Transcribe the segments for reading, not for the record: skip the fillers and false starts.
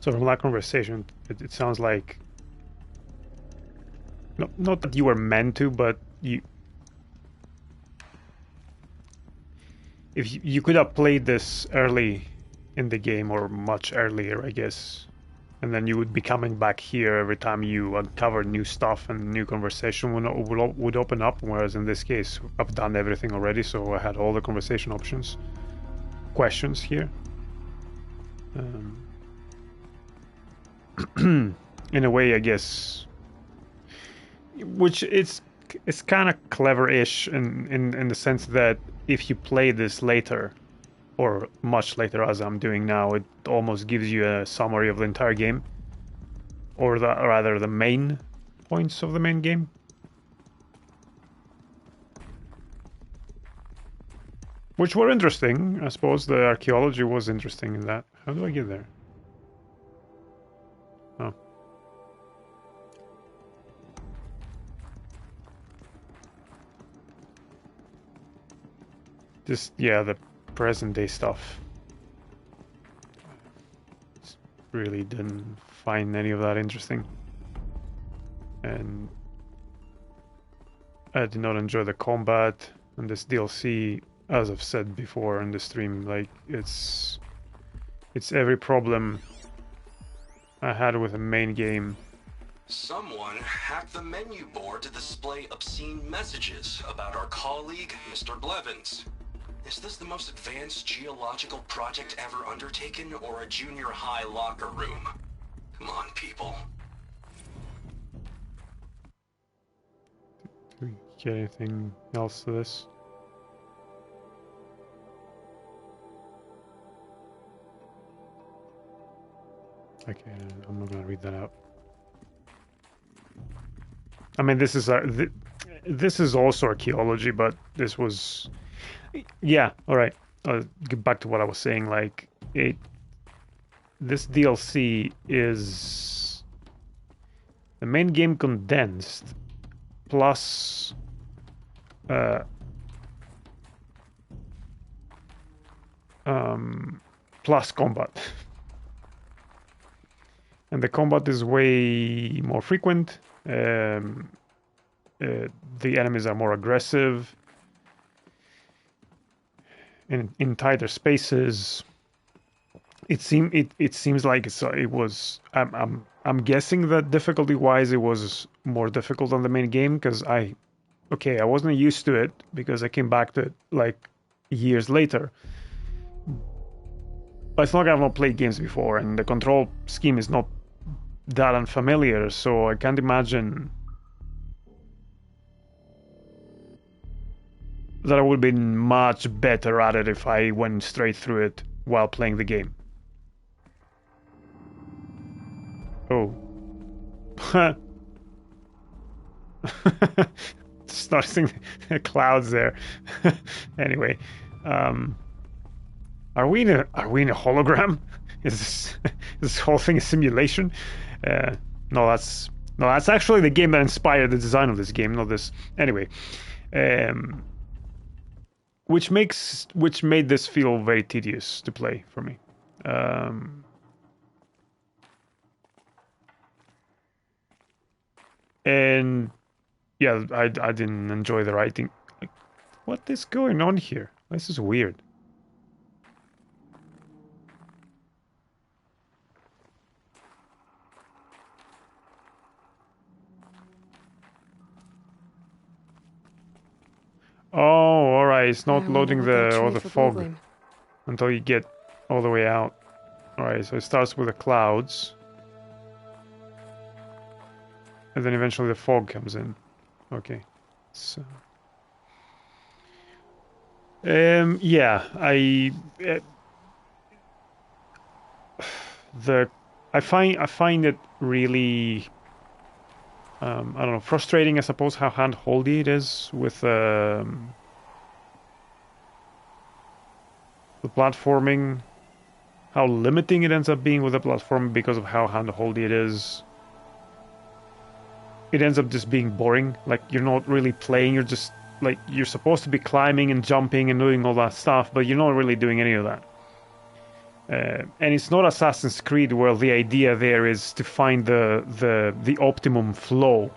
So from that conversation, it sounds like not that you were meant to, but if you could have played this early in the game or much earlier, I guess, and then you would be coming back here every time you uncover new stuff and new conversation would open up. Whereas in this case, I've done everything already, so I had all the conversation questions here. In a way, I guess, which it's kind of clever-ish in the sense that if you play this later, or much later as I'm doing now, it almost gives you a summary of the entire game, or rather the main points of the main game. Which were interesting. I suppose the archaeology was interesting in that. How do I get there? Oh. Just, yeah, the present day stuff. Really didn't find any of that interesting. And I did not enjoy the combat and this DLC, as I've said before in the stream, like it's every problem I had with the main game. Someone hacked the menu board to display obscene messages about our colleague, Mr. Blevins. Is this the most advanced geological project ever undertaken, or a junior high locker room? Come on, people. Do we get anything else to this? Okay, I'm not gonna read that out. I mean, this is also archaeology, but this was, yeah. All right, I'll get back to what I was saying. Like this DLC is the main game condensed, plus plus combat. And the combat is way more frequent. The enemies are more aggressive in tighter spaces. It seems like it was. I'm guessing that difficulty wise, it was more difficult on the main game because I wasn't used to it because I came back to it like years later. But it's not like I've not played games before, and the control scheme is not that unfamiliar, so I can't imagine that I would have been much better at it if I went straight through it while playing the game. Oh. Just noticing the clouds there. Anyway, are we in a hologram? Is this whole thing a simulation? No, that's actually the game that inspired the design of this game, not this. Anyway, which made this feel very tedious to play for me. And yeah, I didn't enjoy the writing. Like, what is going on here? This is weird. Oh, all right. It's not loading the fog until you get all the way out. All right, so it starts with the clouds, and then eventually the fog comes in. Okay, so yeah, I find it really I don't know, frustrating, I suppose, how hand-holdy it is with the platforming, how limiting it ends up being with the platform because of how hand-holdy it is. It ends up just being boring. Like, you're not really playing, you're just, like, you're supposed to be climbing and jumping and doing all that stuff, but you're not really doing any of that. And it's not Assassin's Creed where the idea there is to find the optimum flow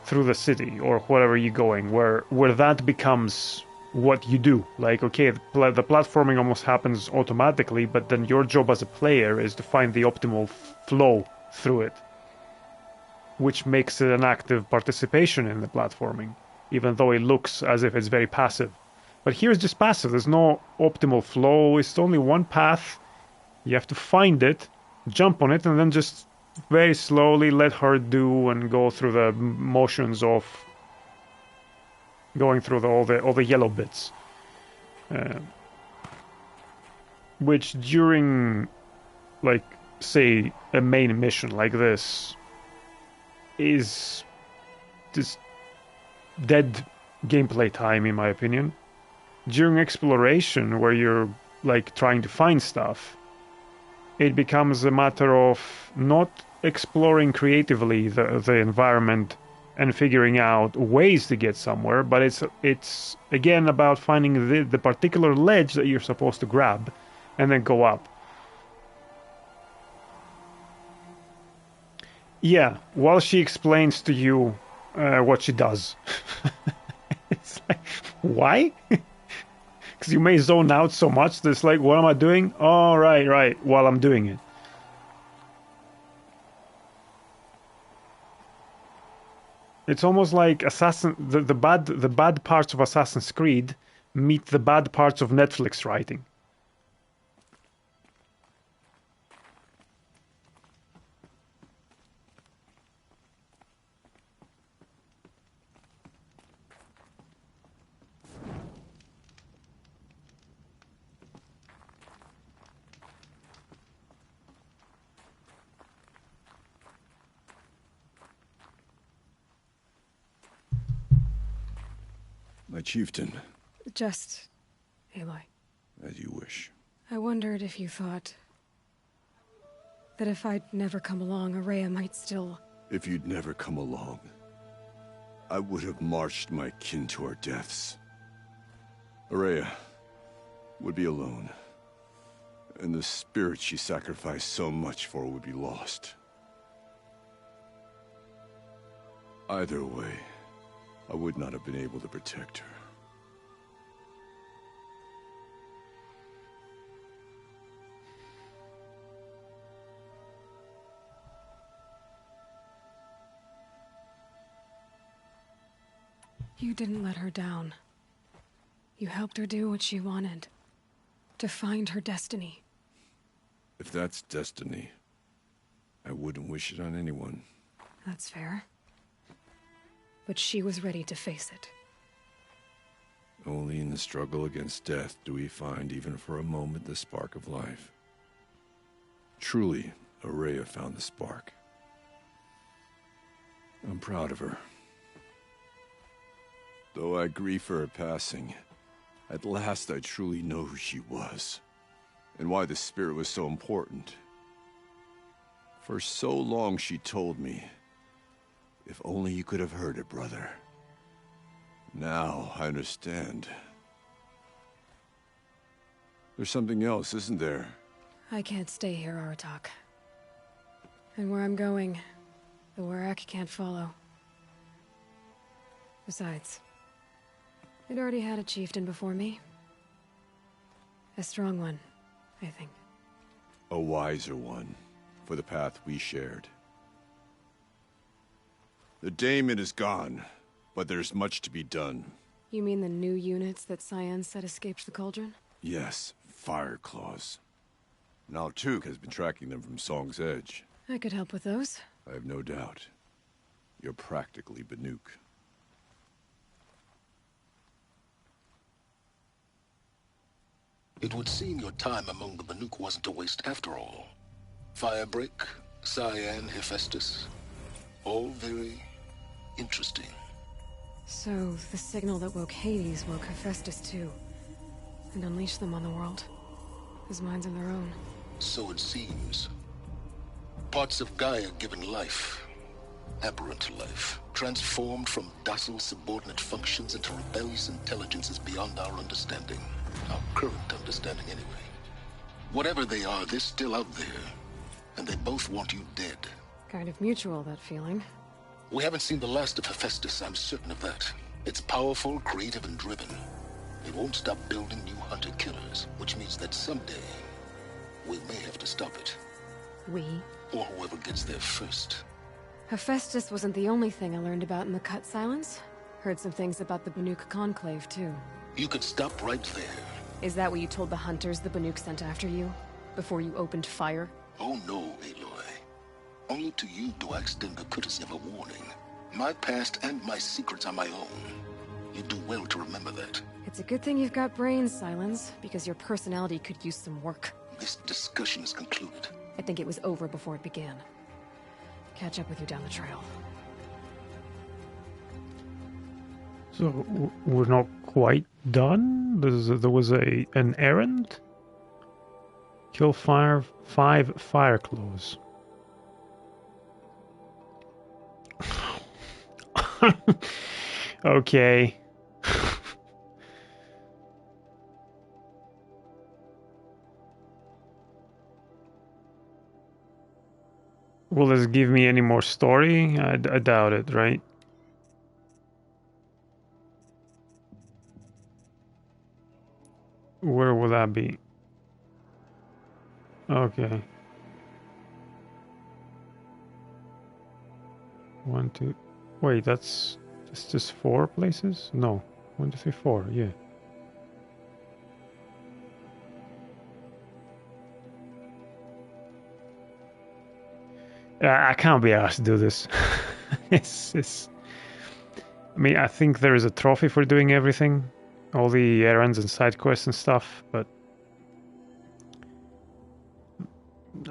through the city or wherever you're going, where that becomes what you do. Like, okay, the platforming almost happens automatically, but then your job as a player is to find the optimal flow through it, which makes it an active participation in the platforming, even though it looks as if it's very passive. But here it's just passive. There's no optimal flow. It's only one path. You have to find it, jump on it, and then just very slowly let her do and go through the motions of going through all the yellow bits. Which during, like, say, a main mission like this is just dead gameplay time, in my opinion. During exploration, where you're like trying to find stuff, it becomes a matter of not exploring creatively the environment and figuring out ways to get somewhere, but it's again about finding the particular ledge that you're supposed to grab and then go up. Yeah, while she explains to you what she does. It's like, why? Because you may zone out so much that it's like, what am I doing? Oh, right, while I'm doing it. It's almost like the bad parts of Assassin's Creed meet the bad parts of Netflix writing. My chieftain. Just Aloy. As you wish. I wondered if you thought that if I'd never come along, Araya might still... If you'd never come along, I would have marched my kin to our deaths. Araya would be alone, and the spirit she sacrificed so much for would be lost. Either way, I would not have been able to protect her. You didn't let her down. You helped her do what she wanted. To find her destiny. If that's destiny, I wouldn't wish it on anyone. That's fair. But she was ready to face it. Only in the struggle against death do we find, even for a moment, the spark of life. Truly, Araya found the spark. I'm proud of her. Though I grieve for her passing, at last I truly know who she was, and why the spirit was so important. For so long she told me, if only you could have heard it, brother. Now I understand. There's something else, isn't there? I can't stay here, Aratak. And where I'm going, the Warrak can't follow. Besides, it already had a chieftain before me. A strong one, I think. A wiser one, for the path we shared. The daemon is gone, but there's much to be done. You mean the new units that Cyan said escaped the Cauldron? Yes, fire claws. Now Tuke has been tracking them from Song's Edge. I could help with those. I have no doubt. You're practically Banuk. It would seem your time among the Banuk wasn't a waste after all. Firebreak, Cyan, Hephaestus. All very interesting. So, the signal that woke Hades woke Hephaestus too. And unleashed them on the world. His minds of their own. So it seems. Parts of Gaia given life. Aberrant life. Transformed from docile subordinate functions into rebellious intelligences beyond our understanding. Our current understanding anyway. Whatever they are, they're still out there. And they both want you dead. Kind of mutual, that feeling. We haven't seen the last of Hephaestus, I'm certain of that. It's powerful, creative, and driven. It won't stop building new hunter-killers, which means that someday, we may have to stop it. We? Or whoever gets there first. Hephaestus wasn't the only thing I learned about in the Cut Silence. Heard some things about the Banuk Conclave, too. You could stop right there. Is that what you told the hunters the Banuk sent after you? Before you opened fire? Oh no, Aloy. Only to you do I extend the courtesy of a warning. My past and my secrets are my own. You do well to remember that. It's a good thing you've got brains, Silence, because your personality could use some work. This discussion is concluded. I think it was over before it began. Catch up with you down the trail. So we're not quite done. There was an errand. Kill 5 fire claws. Okay. Will this give me any more story? I doubt it, right? Where will that be? Okay. 1, 2. Wait, that's just 4 places? No. 1, 2, 3, 4. Yeah. I can't be asked to do this. It's. I mean, I think there is a trophy for doing everything, all the errands and side quests and stuff, but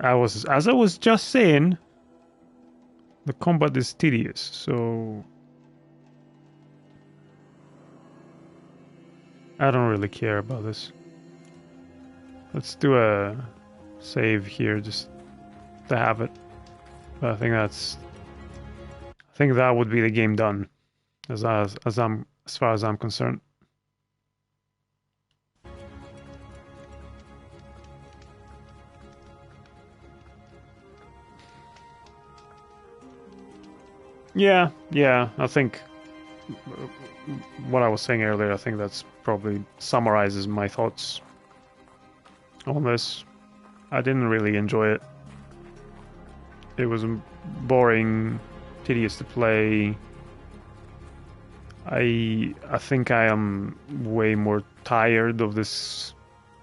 as I was just saying, the combat is tedious, so I don't really care about this. Let's do a save here just to have it. But I think that would be the game done, as far as I'm concerned. Yeah, I think what I was saying earlier, I think that's probably summarizes my thoughts on this. I didn't really enjoy it. It was boring, tedious to play. I think I am way more tired of this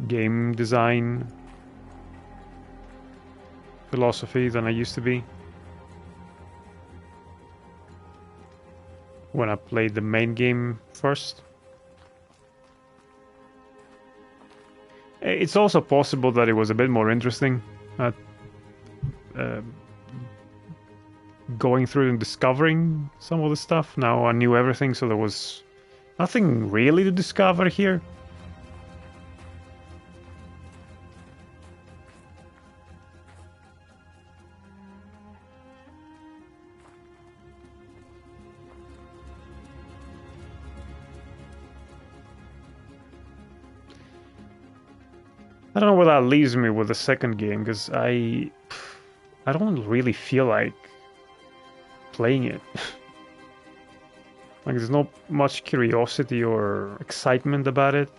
game design philosophy than I used to be. When I played the main game first. It's also possible that it was a bit more interesting at going through and discovering some of the stuff. Now I knew everything, so there was nothing really to discover here. I don't know where that leaves me with the second game, because I don't really feel like playing it. Like, there's not much curiosity or excitement about it.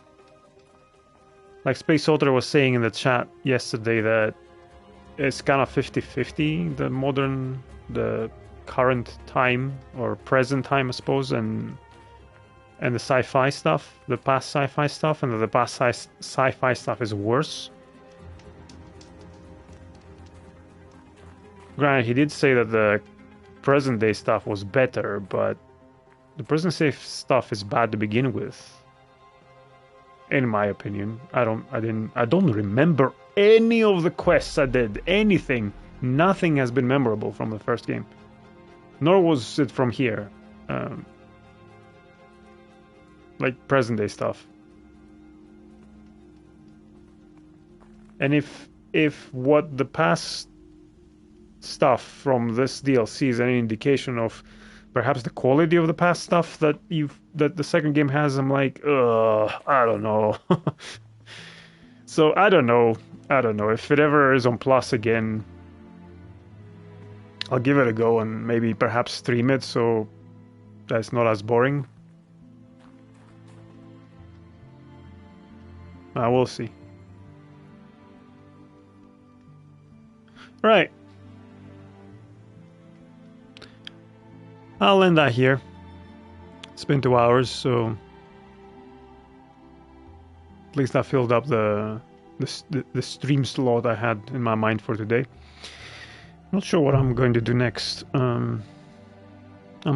Like Space Otter was saying in the chat yesterday that it's kind of 50-50, the current time, or present time, I suppose, and the sci-fi stuff, the past sci-fi stuff, and the past sci-fi stuff is worse. Granted, he did say that the present day stuff was better, but the present day stuff is bad to begin with. In my opinion, I don't remember any of the quests I did. Anything, nothing has been memorable from the first game, nor was it from here. Like present day stuff. And if what the past stuff from this DLC is any indication of perhaps the quality of the past stuff that the second game has, I'm like, I don't know. So I don't know. I don't know, if it ever is on Plus again, I'll give it a go and maybe perhaps stream it so that's not as boring. We'll see. Right. I'll end that here. It's been 2 hours, so at least I filled up the stream slot I had in my mind for today. Not sure what I'm going to do next. I'm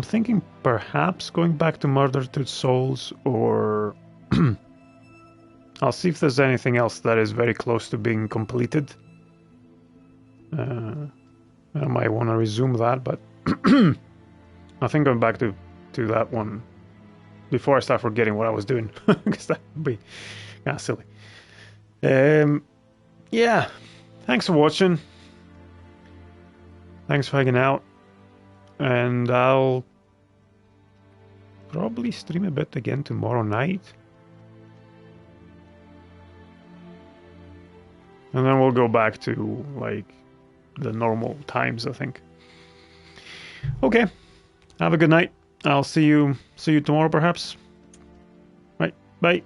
thinking perhaps going back to Murdered Souls, or I'll see if there's anything else that is very close to being completed. I might want to resume that, but I think going back to that one before I start forgetting what I was doing, because that would be kind of silly. Yeah, thanks for watching. Thanks for hanging out, and I'll probably stream a bit again tomorrow night. And then we'll go back to, like, the normal times, I think. Okay. Have a good night. I'll see you tomorrow, perhaps. Right. Bye.